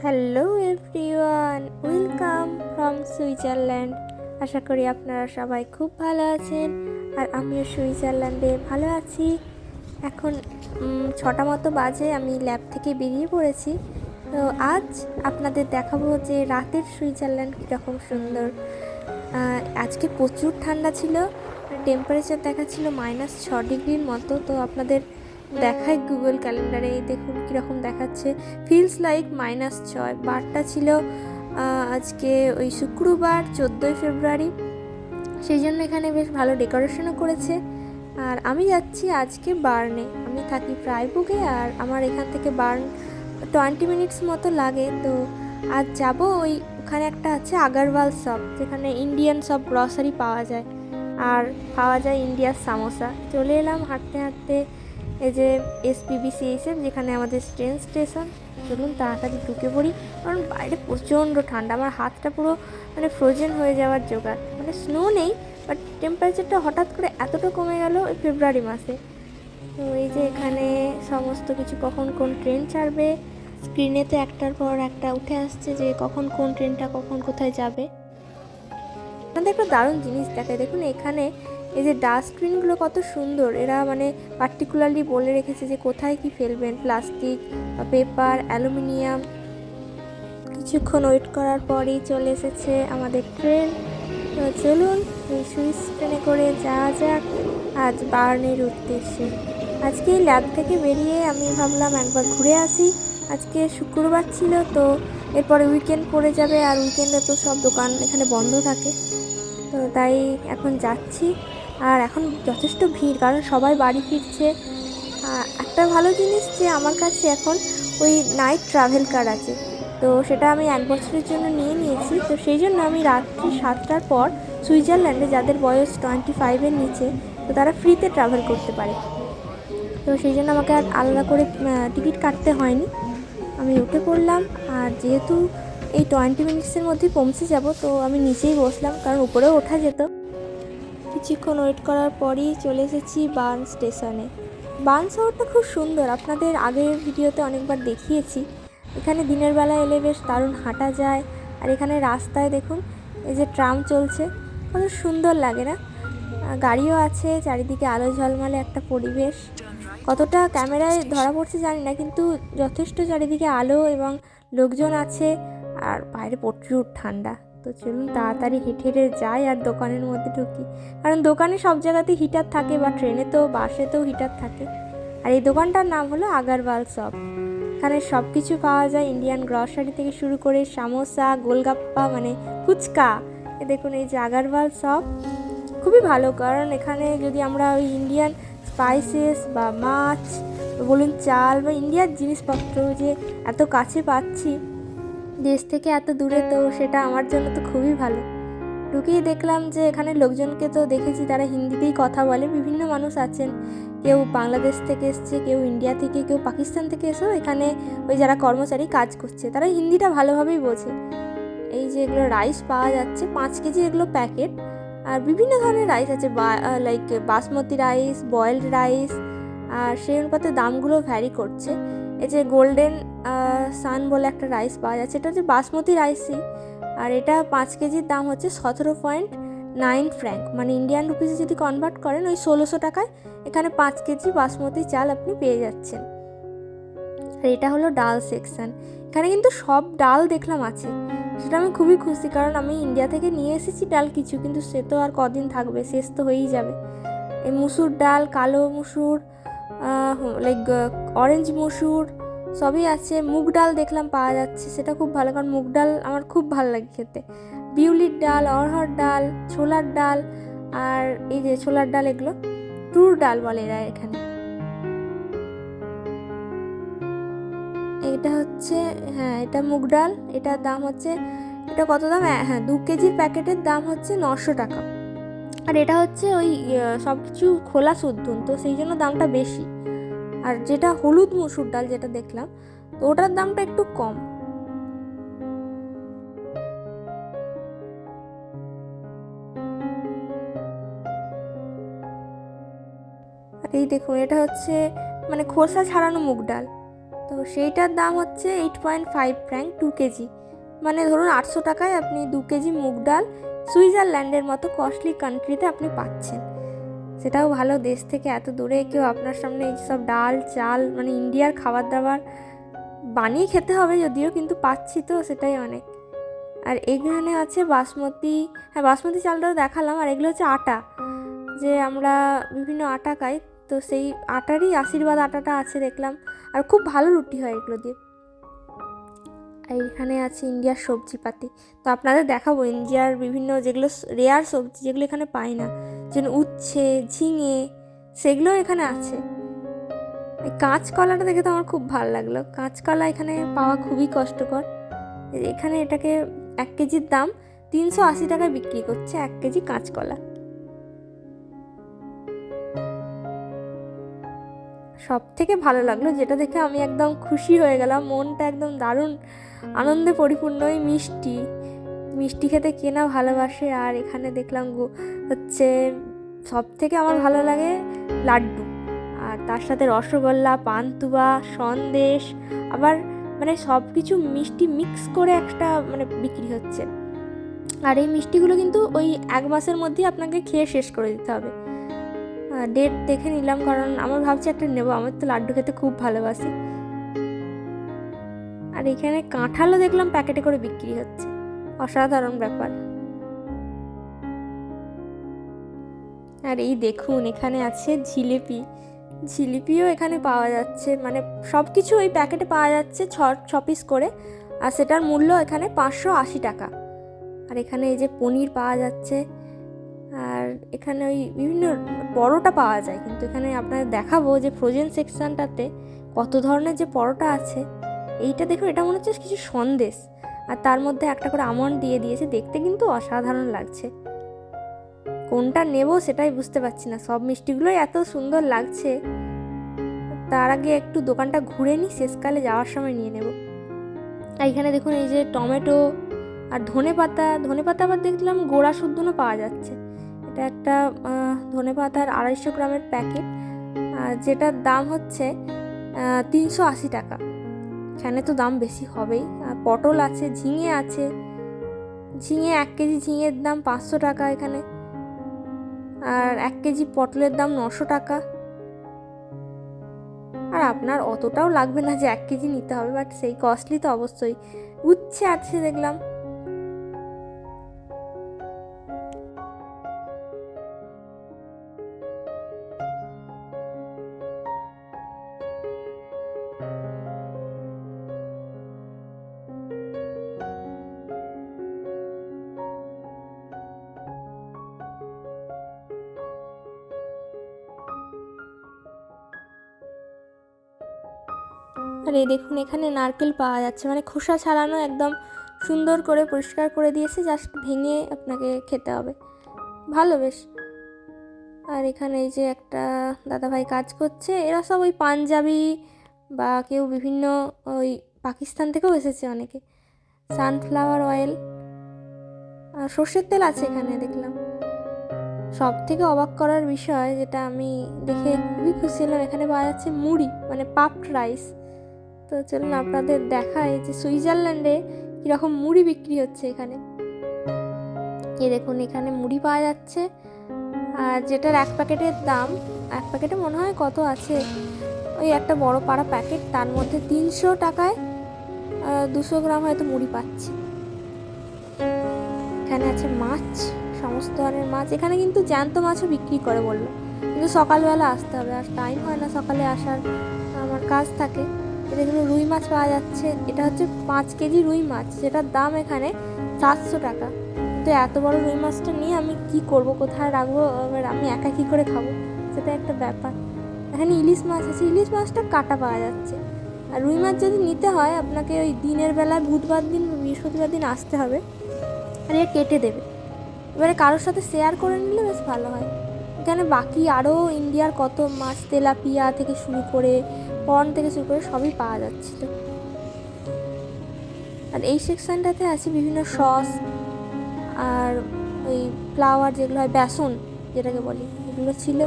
Hello everyone, welcome from Switzerland. আশা করি আপনারা সবাই খুব ভালো আছেন, আর আমিও সুইজারল্যান্ডে ভালো আছি। এখন 6টা মতো বাজে, আমি ল্যাব থেকে বেরিয়ে পড়েছি। তো আজ আপনাদের দেখাবো যে রাতের সুইজারল্যান্ড কীরকম সুন্দর। আজকে প্রচুর ঠান্ডা ছিল, টেম্পারেচার দেখাচ্ছিল -6 ডিগ্রির মতো। তো আপনাদের দেখায় গুগল ক্যালেন্ডারে, দেখুন কীরকম দেখাচ্ছে, ফিলস লাইক -6। বারটা ছিল আজকে ওই শুক্রবার 14ই ফেব্রুয়ারি, সেই জন্য এখানে বেশ ভালো ডেকোরেশনও করেছে। আর আমি যাচ্ছি আজকে বার্নে, আমি থাকি ফ্রাইবুর্গে, আর আমার এখান থেকে বার্ন 20 মিনিটস মতো লাগে। তো আজ যাব ওখানে একটা আছে আগারওয়াল শপ, যেখানে ইন্ডিয়ান সব গ্রসারি পাওয়া যায়, আর পাওয়া যায় ইন্ডিয়ার সামোসা। চলে এলাম হাঁটতে হাঁটতে এই যে SPBCHF, যেখানে আমাদের ট্রেন স্টেশন। চলুন তাড়াতাড়ি ঢুকে পড়ি, কারণ বাইরে প্রচণ্ড ঠান্ডা, আমার হাতটা পুরো ফ্রোজেন হয়ে যাওয়ার জোগাড়। স্নো নেই, বাট টেম্পারেচারটা হঠাৎ করে এতটা কমে গেল এই ফেব্রুয়ারি মাসে। তো এই যে এখানে সমস্ত কিছু, কখন কোন ট্রেন ছাড়বে, স্ক্রিনে তো একটার পর একটা উঠে আসছে যে কখন কোন ট্রেনটা কখন কোথায় যাবে। আপনাদের একটা দারুণ জিনিস দেখায়, দেখুন এখানে এই যে ডাস্টবিনগুলো কত সুন্দর, এরা পার্টিকুলারলি বলে রেখেছে যে কোথায় কি ফেলবেন, প্লাস্টিক, পেপার, অ্যালুমিনিয়াম। কিছুক্ষণ ওয়েট করার পরেই চলে এসেছে আমাদের ট্রেন। তো চলুন এই সুইস ট্রেনে করে যাওয়া যাক আজ বার্নের উদ্দেশ্যে। আজকে ল্যাব থেকে বেরিয়ে আমি ভাবলাম একবার ঘুরে আসি। আজকে শুক্রবার ছিল, তো এরপরে উইকেন্ড পড়ে যাবে, আর উইকেন্ডে তো সব দোকান এখানে বন্ধ থাকে। তো তাই এখন যাচ্ছি, আর এখন যথেষ্ট ভিড়, কারণ সবাই বাড়ি ফিরছে। একটা ভালো জিনিস যে আমার কাছে এখন ওই নাইট ট্রাভেল কার্ড আছে, তো সেটা আমি 1 বছরের জন্য নিয়ে নিয়েছি। তো সেই জন্য আমি রাত্রি 7টার পর সুইজারল্যান্ডে যাদের বয়স 25-এর নিচে, তো তারা ফ্রিতে ট্রাভেল করতে পারে। তো সেই জন্য আমাকে আর আলাদা করে টিকিট কাটতে হয়নি, আমি উঠে পড়লাম। আর যেহেতু এই 20 মিনিটসের মধ্যেই পৌঁছে যাব, তো আমি নিচেই বসলাম, কারণ উপরেও ওঠা যেত। কিছুক্ষণ ওয়েট করার পরই চলে এসেছি বার্ন স্টেশনে। বার্ন শহরটা খুব সুন্দর, আপনাদের আগের ভিডিওতে অনেকবার দেখিয়েছি। এখানে দিনের বেলা এলে বেশ দারুণ হাঁটা যায়। আর এখানে রাস্তায় দেখুন এই যে ট্রাম চলছে, কত সুন্দর লাগে না? গাড়িও আছে, চারিদিকে আলো ঝলমলে একটা পরিবেশ। কতটা ক্যামেরায় ধরা পড়ছে জানি না, কিন্তু যথেষ্ট চারিদিকে আলো এবং লোকজন আছে, আর বাইরে প্রচুর ঠান্ডা। তো চলুন তাড়াতাড়ি হেঁটে হেঁটে যাই আর দোকানের মধ্যে ঢুকি, কারণ দোকানে সব জায়গাতেই হিটার থাকে, বা ট্রেনে তো বাসেতেও হিটার থাকে। আর এই দোকানটার নাম হলো আগারওয়াল শপ। এখানে সব কিছু পাওয়া যায়, ইন্ডিয়ান গ্রসারি থেকে শুরু করে সামোসা, গোলগাপ্পা, ফুচকা। দেখুন এই যে আগারওয়াল শপ খুবই ভালো, কারণ এখানে যদি আমরা ওই ইন্ডিয়ান স্পাইসেস বা মাছ বলুন, চাল বা ইন্ডিয়ার জিনিসপত্র যে এত কাছে পাচ্ছি দেশ থেকে এত দূরে, তো সেটা আমার জন্য তো খুবই ভালো। ঢুকেই দেখলাম যে এখানে লোকজনকে তো দেখেছি, তারা হিন্দিতেই কথা বলে। বিভিন্ন মানুষ আছেন, কেউ বাংলাদেশ থেকে এসছে, কেউ ইন্ডিয়া থেকে, কেউ পাকিস্তান থেকে এসেও এখানে ওই যারা কর্মচারী কাজ করছে, তারা হিন্দিটা ভালোভাবেই বোঝে। এই যে এগুলো রাইস পাওয়া যাচ্ছে 5 কেজি, এগুলো প্যাকেট। আর বিভিন্ন ধরনের রাইস আছে, like basmati rice, boiled rice, আর সেই অনুপাতে দামগুলো ভ্যারি করছে। এই যে গোল্ডেন সান বলে একটা রাইস পাওয়া যাচ্ছে, এটা হচ্ছে বাসমতি রাইসই, আর এটা 5 কেজির দাম হচ্ছে 17.9 ফ্র্যাঙ্ক, ইন্ডিয়ান রুপিসে যদি কনভার্ট করেন ওই 1600 টাকায় এখানে 5 কেজি বাসমতি চাল আপনি পেয়ে যাচ্ছেন। আর এটা হলো ডাল সেকশন, এখানে কিন্তু সব ডাল দেখলাম আছে, সেটা আমি খুবই খুশি, কারণ আমি ইন্ডিয়া থেকে নিয়ে এসেছি ডাল কিছু, কিন্তু সে তো আর কদিন থাকবে, শেষ তো হয়েই যাবে। এই মুসুর ডাল, কালো মুসুর, লাইক অরেঞ্জ মুসুর, সবই আছে। মুগ ডাল দেখলাম পাওয়া যাচ্ছে, সেটা খুব ভালো, কারণ মুগ ডাল আমার খুব ভালো লাগে খেতে। বিউলির ডাল, অড়হর ডাল, ছোলার ডাল, আর এই যে ছোলার ডাল, এগুলো টুর ডাল বলে এরা এখানে। এটা হচ্ছে, হ্যাঁ এটা মুগ ডাল, এটার দাম হচ্ছে, এটা কত দাম, হ্যাঁ 2 কেজির প্যাকেটের দাম হচ্ছে 900 টাকা। আর এটা হচ্ছে ওই সব কিছু খোলা শুদ্ধন, তো সেই জন্য দামটা বেশি। আর যেটা হলুদ মুসুর ডাল যেটা দেখলাম, তো ওটার দামটা একটু কম। এই দেখুন, এটা হচ্ছে মানে খোসা ছাড়ানো মুগ ডাল। তো সেইটার দাম হচ্ছে 8.5 ফ্র্যাঙ্ক 2 কেজি, মানে ধরুন 800 টাকায় আপনি 2 কেজি মুগ ডাল সুইজারল্যান্ডের মতো কস্টলি কান্ট্রিতে আপনি পাচ্ছেন। সেটাও ভালো, দেশ থেকে এত দূরে কেউ আপনার সামনে এই সব ডাল চাল মানে ইন্ডিয়ার খাবার দাবার বানিয়ে খেতে হবে যদিও, কিন্তু পাচ্ছি তো সেটাই অনেক। আর এখানে আছে বাসমতি, হ্যাঁ বাসমতি চালটাও দেখালাম। আর এগুলো হচ্ছে আটা, যে আমরা বিভিন্ন আটা খাই, তো সেই আটারই আশীর্বাদ আটাটা আছে দেখলাম। আর খুব ভালো রুটি হয় এগুলো দিয়ে। আর এখানে আছে ইন্ডিয়ার সবজিপাতি। তো আপনাদের দেখাবো ইন্ডিয়ার বিভিন্ন যেগুলো রেয়ার সবজি, যেগুলো এখানে পাই না, যেন উচ্ছে, ঝিঙে, সেগুলোও এখানে আছে। এই কাঁচকলাটা দেখে তো আমার খুব ভালো লাগলো। কাঁচকলা এখানে পাওয়া খুবই কষ্টকর। এখানে এটাকে 1 কেজির দাম 380 টাকায় বিক্রি করছে 1 কেজি কাঁচকলা। সব থেকে ভালো লাগলো যেটা দেখে আমি একদম খুশি হয়ে গেলাম, মনটা একদম দারুণ আনন্দে পরিপূর্ণ, ওই মিষ্টি। মিষ্টি খেতে কে না ভালোবাসে। আর এখানে দেখলাম হচ্ছে সব থেকে আমার ভালো লাগে লাড্ডু, আর তার সাথে রসগোল্লা, পান্তুয়া, সন্দেশ, আবার মানে সব কিছু মিষ্টি মিক্স করে একটা মানে বিক্রি হচ্ছে। আর এই মিষ্টিগুলো কিন্তু ওই 1 মাসের মধ্যেই আপনাকে খেয়ে শেষ করে দিতে হবে। ডেট দেখে নিলাম, কারণ আমার ভাবছি একটা নেবো, আমার তো লাড্ডু খেতে খুব ভালোবাসি। আর এখানে কাঁঠালও দেখলাম প্যাকেটে করে বিক্রি হচ্ছে, অসাধারণ ব্যাপার। আর এই দেখুন এখানে আছে জিলিপি, জিলিপিও এখানে পাওয়া যাচ্ছে, মানে সব কিছু ওই প্যাকেটে পাওয়া যাচ্ছে 6 পিস করে। আর সেটার মূল্য এখানে 580 টাকা। আর এখানে এই যে পনির পাওয়া যাচ্ছে। আর এখানে ওই বিভিন্ন পরোটা পাওয়া যায়, কিন্তু এখানে আপনাদের দেখাবো যে ফ্রোজেন সেকশনটাতে কত ধরনের যে পরোটা আছে। এইটা দেখুন, এটা মনে হচ্ছে কিছু সন্দেশ, আর তার মধ্যে একটা করে আমন্ড দিয়ে দিয়েছে, দেখতে কিন্তু অসাধারণ লাগছে। কোনটা নেব সেটাই বুঝতে পারছি না, সব মিষ্টিগুলোই এত সুন্দর লাগছে। তার আগে একটু দোকানটা ঘুরে নিই, শেষকালে যাওয়ার সময় নিয়ে নেব। আর এখানে দেখুন এই যে টমেটো আর ধনেপাতা, ধনেপাতা আবার দেখলাম গোড়া শুদ্ধনও পাওয়া যাচ্ছে। এটা একটা ধনেপাতার 250 গ্রামের প্যাকেট, যেটার দাম হচ্ছে 380 টাকা। এখানে তো দাম বেশি হবেই। আর পটল আছে, ঝিঙে আছে, ঝিঙে 1 কেজি ঝিঙের দাম 500 টাকা এখানে। আর 1 কেজি পটলের দাম 900 টাকা। আর আপনার অতটাও লাগবে না যে 1 কেজি নিতে হবে, বাট সেই কস্টলি তো অবশ্যই। উচ্ছে আছে দেখলাম। আর এই দেখুন এখানে নারকেল পাওয়া যাচ্ছে, মানে খোসা ছাড়ানো, একদম সুন্দর করে পরিষ্কার করে দিয়েছে, জাস্ট ভেঙে আপনাকে খেতে হবে, ভালো বেশ। আর এখানে এই যে একটা দাদাভাই কাজ করছে, এরা সব ওই পাঞ্জাবি বা কেউ বিভিন্ন ওই পাকিস্তান থেকেও এসেছে অনেকে। সানফ্লাওয়ার অয়েল আর সর্ষের তেল আছে এখানে দেখলাম। সব থেকে অবাক করার বিষয় যেটা আমি দেখে খুবই খুশি হলাম, এখানে পাওয়া যাচ্ছে মুড়ি, মানে পাফড রাইস। তো চলুন আপনাদের দেখাই যে সুইজারল্যান্ডে কীরকম মুড়ি বিক্রি হচ্ছে এখানে। এই দেখুন এখানে মুড়ি পাওয়া যাচ্ছে, আর যেটার 1 প্যাকেটের দাম, 1 প্যাকেটে মনে হয় কত আছে, ওই একটা বড় পাড়া প্যাকেট, তার মধ্যে 300 টাকায় 200 গ্রাম হয়তো মুড়ি পাচ্ছি। এখানে আছে মাছ, সমস্ত ধরনের মাছ। এখানে কিন্তু জ্যান্ত মাছও বিক্রি করে বললো, কিন্তু সকালবেলা আসতে হবে, আর টাইম হয় না সকালে আসার, আমার কাজ থাকে। এখানে রুই মাছ পাওয়া যাচ্ছে, এটা হচ্ছে 5 কেজি রুই মাছ, যেটার দাম এখানে 700 টাকা। কিন্তু এত বড় রুই মাছটা নিয়ে আমি কি করব, কোথায় রাখবো, এবার আমি একা কী করে খাবো, সেটা একটা ব্যাপার। এখানে ইলিশ মাছ আছে, ইলিশ মাছটা কাটা পাওয়া যাচ্ছে। আর রুই মাছ যদি নিতে হয় আপনাকে ওই দিনের বেলায় বুধবার দিন বৃহস্পতিবার দিন আসতে হবে, আর এ কেটে দেবে। এবারে কারোর সাথে শেয়ার করে নিলে বেশ ভালো হয়। এখানে বাকি আরও ইন্ডিয়ার কত মাছ, তেলাপিয়া থেকে শুরু করে পর্ন থেকে শুরু করে সবই পাওয়া যাচ্ছিল। আর এই সেকশনটাতে আছে বিভিন্ন সস আর ওই ফ্লাওয়ার যেগুলো হয়, বেসন যেটাকে বলি, এগুলো ছিল।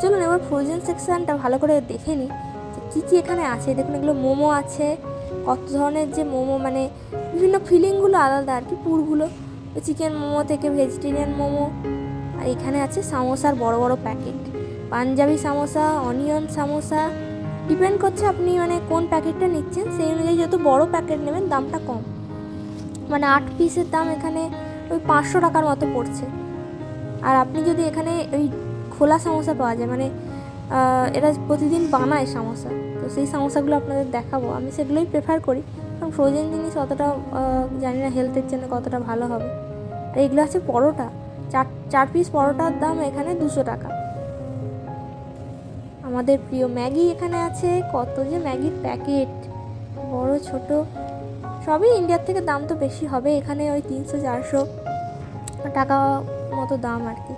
চলুন এবার ফ্রোজেন সেকশনটা ভালো করে দেখে নিই যে কী কী এখানে আছে। দেখুন এগুলো মোমো আছে, কত ধরনের যে মোমো, মানে বিভিন্ন ফিলিংগুলো আলাদা আর কি, পুরগুলো চিকেন মোমো থেকে ভেজিটেরিয়ান মোমো। আর এখানে আছে সামোসার বড় বড় packet, Punjabi samosa, onion samosa, depend করছে আপনি মানে কোন প্যাকেটটা নিচ্ছেন সেই অনুযায়ী। যত বড় প্যাকেট নেবেন দামটা কম, মানে 8 পিসের দাম এখানে ওই 500 টাকার মতো পড়ছে। আর আপনি যদি এখানে ওই খোলা সমোসা পাওয়া যায়, মানে এরা প্রতিদিন বানায় সমোসা, তো সেই সমোসাগুলো আপনাদের দেখাবো। আমি সেগুলোই প্রেফার করি, কারণ ফ্রোজেন জিনিস অতটা জানি না হেলথের জন্য কতটা ভালো হবে। আর এগুলো আছে পরোটা, 4 পিস পরোটার দাম এখানে 200 টাকা। আমাদের প্রিয় ম্যাগি এখানে আছে, কত যে ম্যাগির প্যাকেট, বড় ছোট সবই। ইন্ডিয়ার থেকে দাম তো বেশি হবে, এখানে ওই 300-400 টাকা মতো দাম আর কি।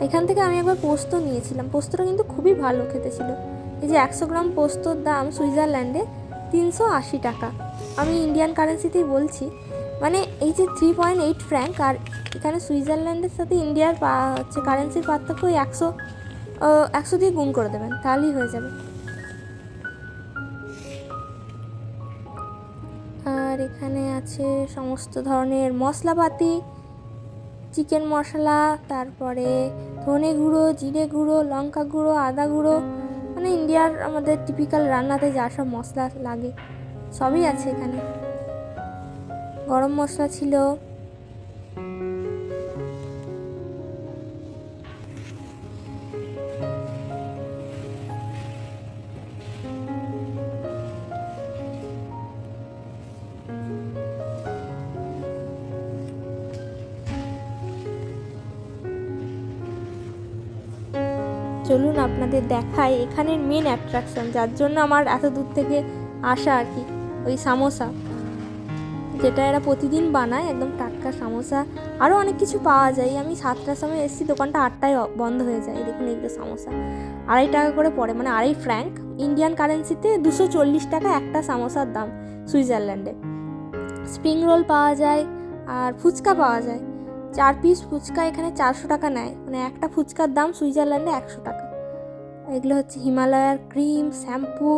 এখান থেকে আমি একবার পোস্ত নিয়েছিলাম, পোস্তটা কিন্তু খুবই ভালো খেতে ছিল। এই যে 100 গ্রাম পোস্তর দাম সুইজারল্যান্ডে 380 টাকা। আমি ইন্ডিয়ান কারেন্সিতেই বলছি, মানে এই যে 3.8 ফ্র্যাঙ্ক, আর এখানে সুইজারল্যান্ডের সাথে ইন্ডিয়ার হচ্ছে কারেন্সির পার্থক্য ওই 100 দিয়ে গুণ করে দেবেন, তাহলেই হয়ে যাবে। আর এখানে আছে সমস্ত ধরনের মশলাপাতি, চিকেন মশলা, তারপরে ধনে গুঁড়ো, জিরে গুঁড়ো, লঙ্কা গুঁড়ো, আদা গুঁড়ো, মানে ইন্ডিয়ার আমাদের টিপিক্যাল রান্নাতে যা সব মশলা লাগে সবই আছে এখানে। গরম মশলা ছিল। চলুন আপনাদের দেখাই এখানের মেন অ্যাট্রাকশন, যার জন্য আমার এত দূর থেকে আসা আর কি, ওই সামোসা, যেটা এরা প্রতিদিন বানায়, একদম টাটকা সামোসা। আরও অনেক কিছু পাওয়া যায়। আমি 7টার সময় এসেছি, দোকানটা 8টায় বন্ধ হয়ে যায়। দেখুন এগুলো সামোসা 2.5 টাকা করে পড়ে, মানে 2.5 ফ্র্যাঙ্ক। ইন্ডিয়ান কারেন্সিতে 240 টাকা একটা সামোসার দাম সুইজারল্যান্ডে। স্প্রিং রোল পাওয়া যায়, আর ফুচকা পাওয়া যায়। 4 পিস ফুচকা এখানে 400 টাকা নেয়, মানে একটা ফুচকার দাম সুইজারল্যান্ডে 100 টাকা। এগুলো হচ্ছে হিমালয়ার ক্রিম, শ্যাম্পু,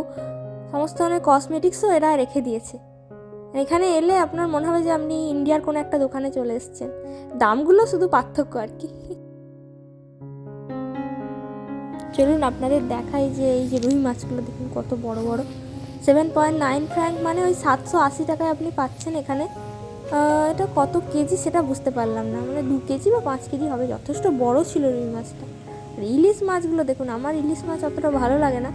সমস্ত ধরনের কসমেটিক্সও এরা রেখে দিয়েছে। এখানে এলে আপনার মনে হবে যে আপনি ইন্ডিয়ার কোনো একটা দোকানে চলে এসেছেন। দামগুলো শুধু পার্থক্য আর কি। চলুন আপনাদের দেখাই যে এই যে রুই মাছগুলো দেখুন কত বড় বড়। 7.9 ফ্র্যাঙ্ক, মানে ওই 780 টাকায় আপনি পাচ্ছেন এখানে। এটা কত কেজি সেটা বুঝতে পারলাম না, মানে 2 কেজি বা 5 কেজি হবে, যথেষ্ট বড় ছিল রুই মাছটা। আর ইলিশ মাছগুলো দেখুন, আমার ইলিশ মাছ অতটা ভালো লাগে না,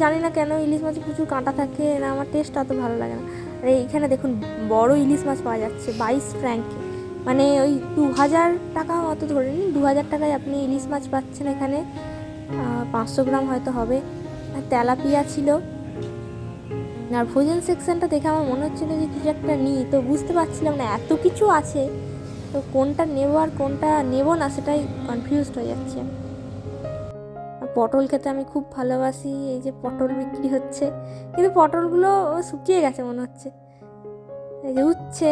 জানি না কেন। ইলিশ মাছে প্রচুর কাঁটা থাকে না, আমার টেস্ট অত ভালো লাগে না। আর এইখানে দেখুন বড় ইলিশ মাছ পাওয়া যাচ্ছে 22 ফ্র্যাঙ্কে, মানে ওই 2000 টাকা মতো ধরে নিন। 2000 টাকায় আপনি ইলিশ মাছ পাচ্ছেন এখানে, 500 গ্রাম হয়তো হবে। আর তেলাপিয়া ছিল। আর ফ্রোজেন সেকশনটা দেখে আমার মনে হচ্ছিলো যে কিছু একটা নিই, তো বুঝতে পারছিলাম না, এত কিছু আছে, তো কোনটা নেব আর কোনটা নেব না সেটাই কনফিউজড হয়ে যাচ্ছে। পটল খেতে আমি খুব ভালোবাসি। এই যে পটল বিক্রি হচ্ছে, কিন্তু পটলগুলো শুকিয়ে গেছে মনে হচ্ছে। এই যে উচ্ছে,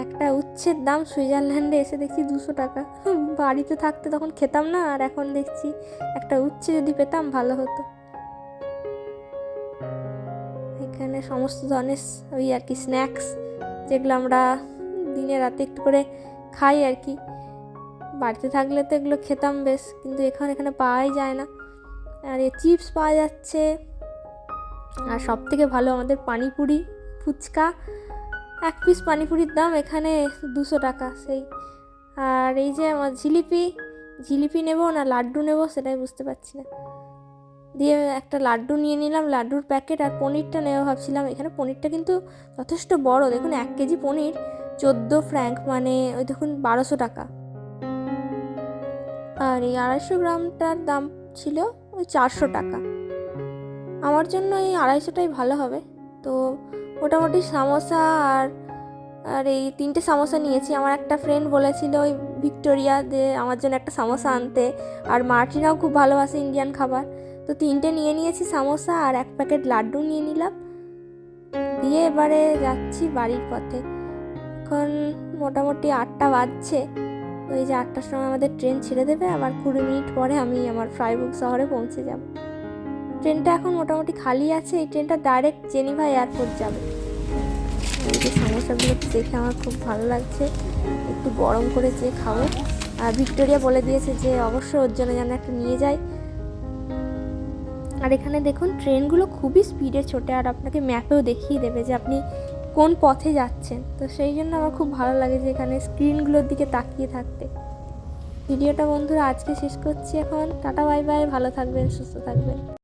একটা উচ্ছের দাম সুইজারল্যান্ডে এসে দেখছি 200 টাকা। বাড়িতে থাকতে তখন খেতাম না, আর এখন দেখছি একটা উচ্ছে যদি পেতাম ভালো হতো। এখানে সমস্ত ধরনের ওই আর কি স্ন্যাক্স, যেগুলো আমরা দিনে রাতে একটু করে খাই আর কি। বাড়িতে থাকলে তো এগুলো খেতাম বেশ, কিন্তু এখানে পাওয়াই যায় না। আর এই চিপস পাওয়া যাচ্ছে। আর সব থেকে ভালো আমাদের পানিপুরি, ফুচকা। 1 পিস পানিপুরির দাম এখানে 200 টাকা সেই। আর এই যে আমার জিলিপি নেব না লাড্ডু নেব সেটাই বুঝতে পারছি না। দিয়ে একটা লাড্ডু নিয়ে নিলাম, লাড্ডুর প্যাকেট। আর পনিরটা নেওয়া ভাবছিলাম, এখানে পনিরটা কিন্তু যথেষ্ট বড়। দেখুন 1 কেজি পনির 14 ফ্র্যাঙ্ক, মানে ওই দেখুন 1200 টাকা। আর এই 250 গ্রামটার দাম ছিল ওই 400 টাকা। আমার জন্য এই 250টাই ভালো হবে। তো মোটামুটি সামোসা আর এই 3টে সামোসা নিয়েছি। আমার একটা ফ্রেন্ড বলেছিল ওই ভিক্টোরিয়া যে আমার জন্য একটা সামোসা আনতে, আর মার্টিনাও খুব ভালোবাসে ইন্ডিয়ান খাবার, তো 3টে নিয়ে নিয়েছি সামোসা, আর 1 প্যাকেট লাড্ডু নিয়ে নিলাম। দিয়ে এবারে যাচ্ছি বাড়ির পথে। এখন মোটামুটি 8টা বাজছে। তো এই যে 8টার সময় আমাদের ট্রেন ছেড়ে দেবে, আবার 20 মিনিট পরে আমি আমার ফ্রাইবুর্গ শহরে পৌঁছে যাব। ট্রেনটা এখন মোটামুটি খালি আছে, এই ট্রেনটা ডাইরেক্ট জেনিভা এয়ারপোর্ট যাবে। এই যে সমোসাগুলো দেখে আমার খুব ভালো লাগছে, একটু গরম করে চেয়ে খাবো। আর ভিক্টোরিয়া বলে দিয়েছে যে অবশ্যই ওর জন্য যেন একটা নিয়ে যাই। আর এখানে দেখুন ট্রেনগুলো খুবই স্পিডে ছোটে, আর আপনাকে ম্যাপেও দেখিয়ে দেবে যে আপনি কোন পথে যাচ্ছেন। তো সেই জন্য আমার খুব ভালো লাগে যে এখানে স্ক্রিনগুলোর দিকে তাকিয়ে থাকতে। ভিডিওটা বন্ধুরা আজকে শেষ করছি এখন। টাটা বাই বাই, ভালো থাকবেন, সুস্থ থাকবেন।